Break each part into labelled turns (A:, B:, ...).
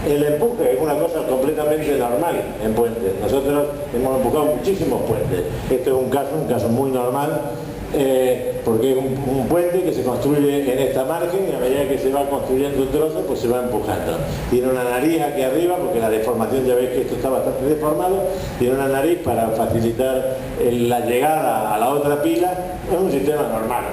A: El empuje es una cosa completamente normal en puentes. Nosotros hemos empujado muchísimos puentes. Este es un caso muy normal, porque es un puente que se construye en esta margen y a medida que se va construyendo un trozo, pues se va empujando. Tiene una nariz aquí arriba, porque la deformación, ya veis que esto está bastante deformado, tiene una nariz para facilitar la llegada a la otra pila. Es un sistema normal.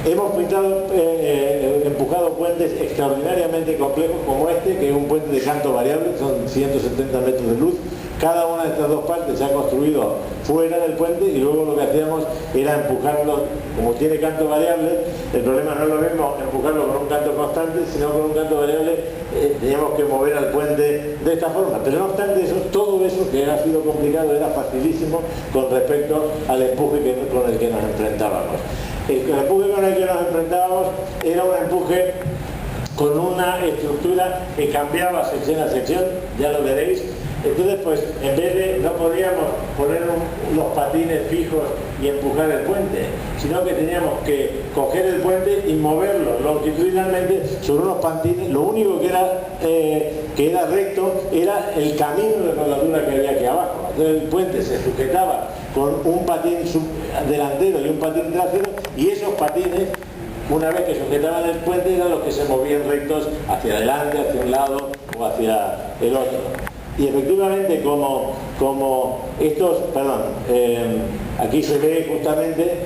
A: Hemos empujado puentes extraordinariamente complejos como este, que es un puente de canto variable, son 170 metros de luz. Cada una de estas dos partes se ha construido fuera del puente y luego lo que hacíamos era empujarlo, como tiene canto variable. El problema no es lo mismo empujarlo con un canto constante, sino con un canto variable teníamos que mover al puente de esta forma. Pero no obstante eso, todo eso que ha sido complicado era facilísimo con respecto al empuje con el que nos enfrentábamos. El empuje con el que nos enfrentábamos era un empuje con una estructura que cambiaba sección a sección, ya lo veréis. Entonces, pues, en vez de, no podíamos poner los patines fijos y empujar el puente, sino que teníamos que coger el puente y moverlo longitudinalmente sobre unos patines. Lo único que era recto era el camino de rodadura que había aquí abajo. Entonces el puente se sujetaba con un patín delantero y un patín trasero, y esos patines, una vez que sujetaban el puente, eran los que se movían rectos hacia adelante, hacia un lado o hacia el otro. Y efectivamente, como estos, aquí se ve justamente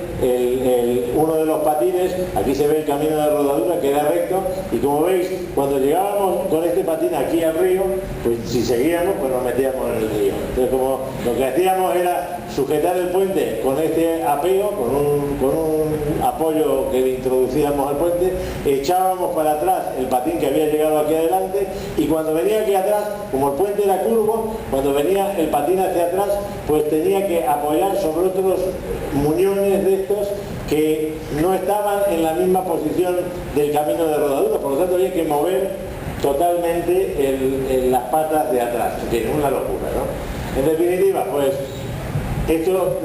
A: uno de los patines, aquí se ve el camino de rodadura que era recto, y como veis, cuando llegábamos con este patín aquí al río, pues si seguíamos, pues nos metíamos en el río. Entonces, como lo que hacíamos era sujetar el puente con este apego, con un apoyo que le introducíamos al puente, echábamos para atrás el patín que había llegado aquí adelante, y cuando venía aquí atrás, como el puente era curvo, cuando venía el patín hacia atrás, pues tenía que apoyar sobre otros muñones de estos que no estaban en la misma posición del camino de rodadura, por lo tanto había que mover totalmente las patas de atrás, que es una locura, ¿no? En definitiva, pues esto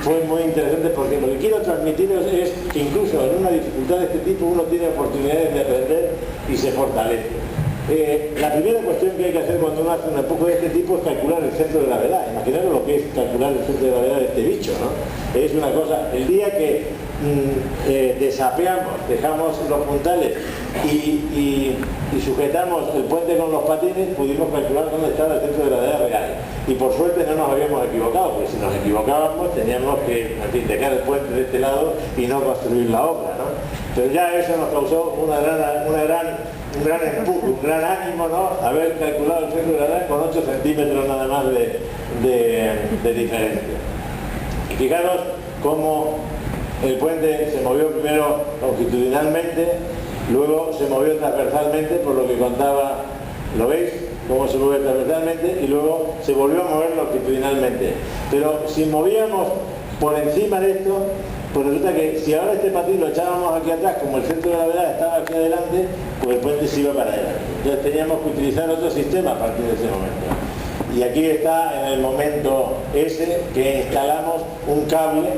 A: fue muy interesante, porque lo que quiero transmitiros es que incluso en una dificultad de este tipo uno tiene oportunidades de aprender y se fortalece. La primera cuestión que hay que hacer cuando uno hace un empuje de este tipo es calcular el centro de gravedad. Imaginaros lo que es calcular el centro de gravedad de este bicho, ¿no? Es una cosa, el día que desapeamos, dejamos los puntales y sujetamos el puente con los patines, pudimos calcular dónde estaba el centro de gravedad real. Y por suerte no nos habíamos equivocado, porque si nos equivocábamos teníamos que, en fin, dejar el puente de este lado y no construir la obra, ¿no? Pero ya eso nos causó un gran empuje, un gran ánimo, ¿no? Haber calculado el centro de gravedad con 8 centímetros nada más de diferencia. Y fijaros cómo el puente se movió primero longitudinalmente, luego se movió transversalmente, por lo que contaba, ¿lo veis? Cómo se mueve transversalmente, y luego se volvió a mover longitudinalmente. Pero si movíamos por encima de esto, pues resulta que si ahora este patín lo echábamos aquí atrás, como el centro de gravedad estaba aquí adelante, pues el puente se iba para adelante. Entonces teníamos que utilizar otro sistema a partir de ese momento. Y aquí está en el momento ese que instalamos un cable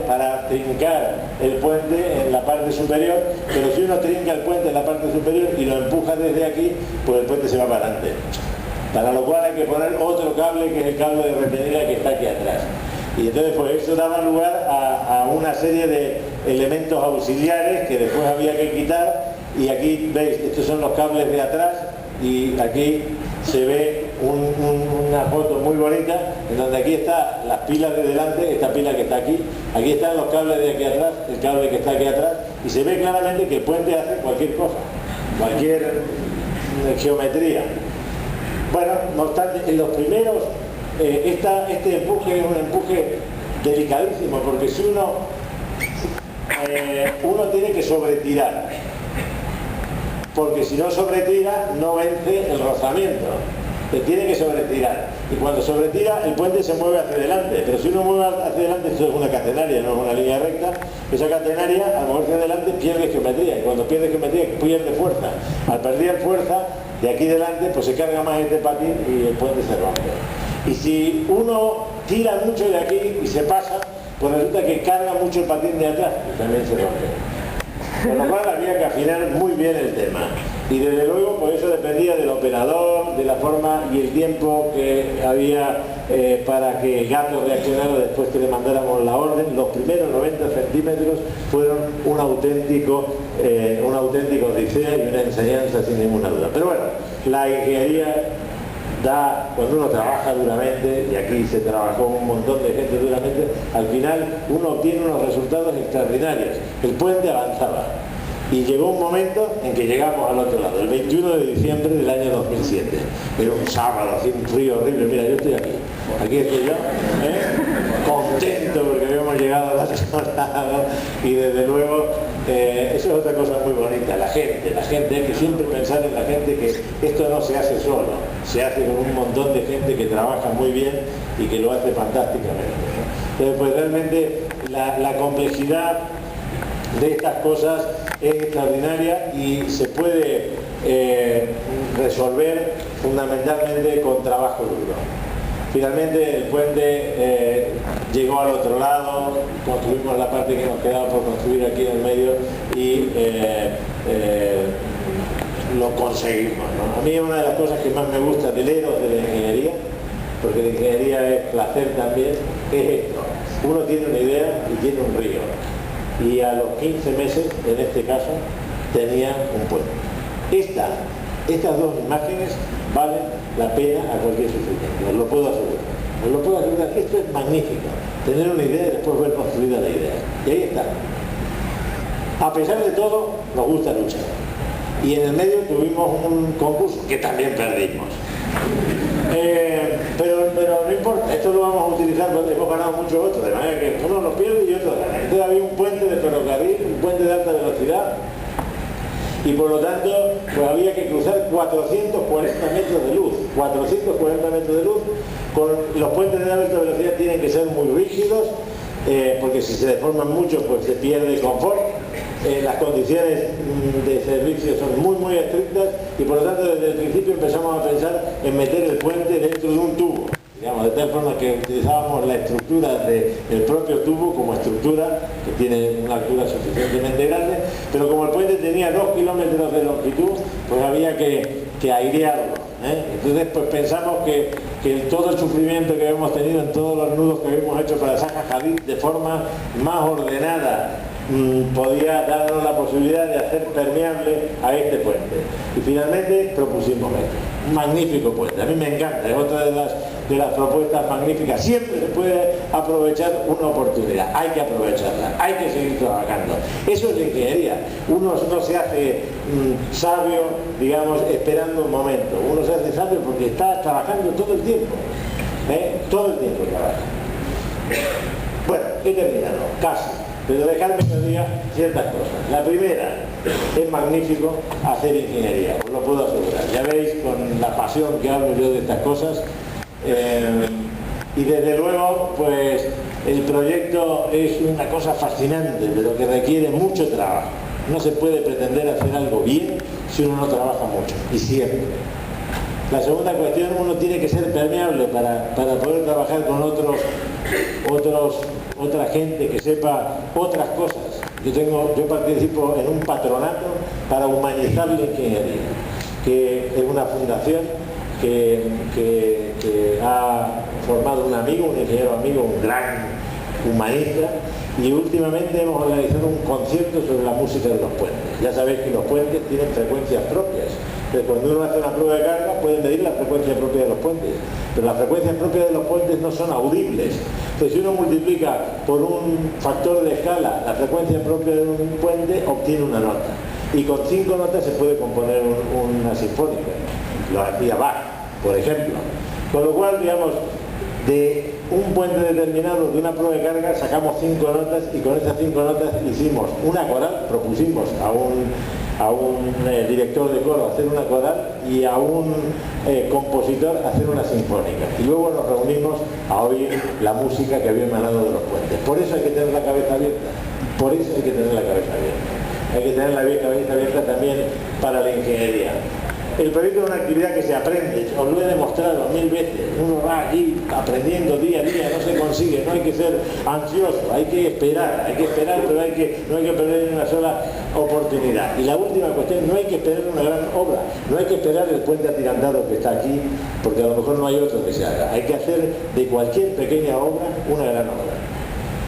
A: para trincar el puente en la parte superior, pero si uno trinca el puente en la parte superior y lo empuja desde aquí, pues el puente se va para adelante. Para lo cual hay que poner otro cable, que es el cable de retenida que está aquí atrás. Y entonces pues eso daba lugar a una serie de elementos auxiliares que después había que quitar, y aquí veis, estos son los cables de atrás, y aquí se ve una foto muy bonita en donde aquí están las pilas de delante, esta pila que está aquí están los cables de aquí atrás, el cable que está aquí atrás, y se ve claramente que el puente hace cualquier cosa, cualquier geometría. Bueno, no obstante, en los primeros, este empuje es un empuje delicadísimo, porque si uno tiene que sobretirar, porque si no sobretira no vence el rozamiento, se tiene que sobretirar, y cuando sobretira el puente se mueve hacia adelante, pero si uno mueve hacia adelante, esto es una catenaria, no es una línea recta, esa catenaria al moverse adelante pierde geometría, y cuando pierde geometría pierde fuerza. Al perder fuerza de aquí delante, pues se carga más este patín y el puente se rompe. Y si uno tira mucho de aquí y se pasa, pues resulta que carga mucho el patín de atrás y también se rompe. Con lo cual había que afinar muy bien el tema. Y desde luego, pues eso dependía del operador, de la forma y el tiempo que había para que Gato reaccionara después que le mandáramos la orden. Los primeros 90 centímetros fueron un auténtico odisea y una enseñanza sin ninguna duda. Pero bueno, la ingeniería da, cuando uno trabaja duramente, y aquí se trabajó un montón de gente duramente, al final uno obtiene unos resultados extraordinarios. El puente avanzaba. Y llegó un momento en que llegamos al otro lado, el 21 de diciembre del año 2007. Era un sábado, hacía un frío horrible. Mira, yo estoy aquí estoy yo, contento porque habíamos llegado al otro lado. Y desde luego, eso es otra cosa muy bonita, la gente, hay que siempre pensar en la gente, que esto no se hace solo, se hace con un montón de gente que trabaja muy bien y que lo hace fantásticamente, ¿no? Entonces, pues realmente la complejidad de estas cosas es extraordinaria y se puede resolver fundamentalmente con trabajo duro. Finalmente el puente llegó al otro lado, construimos la parte que nos quedaba por construir aquí en el medio y lo conseguimos, ¿no? A mí una de las cosas que más me gusta del Eros de la ingeniería, porque la ingeniería es placer también, es esto. Uno tiene una idea y tiene un río. Y a los 15 meses, en este caso, tenía un puente. Estas dos imágenes valen la pena a cualquier sufrimiento, os lo puedo asegurar. Esto es magnífico, tener una idea y después ver construida la idea. Y ahí está. A pesar de todo, nos gusta luchar. Y en el medio tuvimos un concurso que también perdimos. Pero no importa, esto lo vamos a utilizar porque hemos ganado muchos otros, de manera que uno lo pierde y otro gana. Entonces había un puente de ferrocarril, un puente de alta velocidad, y por lo tanto pues había que cruzar 440 metros de luz. 440 metros de luz. Los puentes de alta velocidad tienen que ser muy rígidos, porque si se deforman mucho pues se pierde confort. Las condiciones de servicio son muy estrictas y por lo tanto desde el principio empezamos a pensar en meter el puente dentro de un tubo, digamos, de tal forma que utilizábamos la estructura del propio tubo como estructura, que tiene una altura suficientemente grande, pero como el puente tenía 2 kilómetros de longitud, pues había que airearlo, ¿eh? Entonces pues pensamos que todo el sufrimiento que hemos tenido en todos los nudos que habíamos hecho para Zaha Hadid de forma más ordenada podía darnos la posibilidad de hacer permeable a este puente. Y finalmente propusimos esto. Un magnífico puente. A mí me encanta, es otra de las propuestas magníficas. Siempre se puede aprovechar una oportunidad. Hay que aprovecharla, hay que seguir trabajando. Eso es la ingeniería. Uno no se hace sabio, digamos, esperando un momento. Uno se hace sabio porque está trabajando todo el tiempo. Todo el tiempo trabaja. Bueno, he terminado, casi. Pero dejarme que os diga ciertas cosas. La primera, es magnífico hacer ingeniería, os lo puedo asegurar. Ya veis con la pasión que hablo yo de estas cosas. Y desde luego, pues el proyecto es una cosa fascinante, pero que requiere mucho trabajo. No se puede pretender hacer algo bien si uno no trabaja mucho, y siempre. La segunda cuestión, uno tiene que ser permeable para poder trabajar con otra gente que sepa otras cosas. Yo participo en un patronato para humanizar la ingeniería, que es una fundación que ha formado un amigo, un ingeniero amigo, un gran humanista, y últimamente hemos organizado un concierto sobre la música de los puentes. Ya sabéis que los puentes tienen frecuencias propias. Cuando uno hace una prueba de carga puede medir la frecuencia propia de los puentes, pero las frecuencias propias de los puentes no son audibles. Entonces si uno multiplica por un factor de escala la frecuencia propia de un puente, obtiene una nota, y con 5 notas se puede componer una sinfónica. Lo hacía Bach, por ejemplo. Con lo cual, digamos, de un puente determinado, de una prueba de carga, sacamos 5 notas, y con esas 5 notas hicimos una coral, propusimos a un director de coro hacer una coral y a un compositor hacer una sinfónica. Y luego nos reunimos a oír la música que había emanado de los puentes. Por eso hay que tener la cabeza abierta. Por eso hay que tener la cabeza abierta. Hay que tener la cabeza abierta también para la ingeniería. El proyecto es una actividad que se aprende, os lo he demostrado 1000 veces. Uno va aquí aprendiendo día a día, no se consigue, no hay que ser ansioso, hay que esperar, pero no hay que perder ni una sola oportunidad. Y la última cuestión, no hay que esperar una gran obra, no hay que esperar el puente atirantado que está aquí, porque a lo mejor no hay otro que se haga. Hay que hacer de cualquier pequeña obra una gran obra.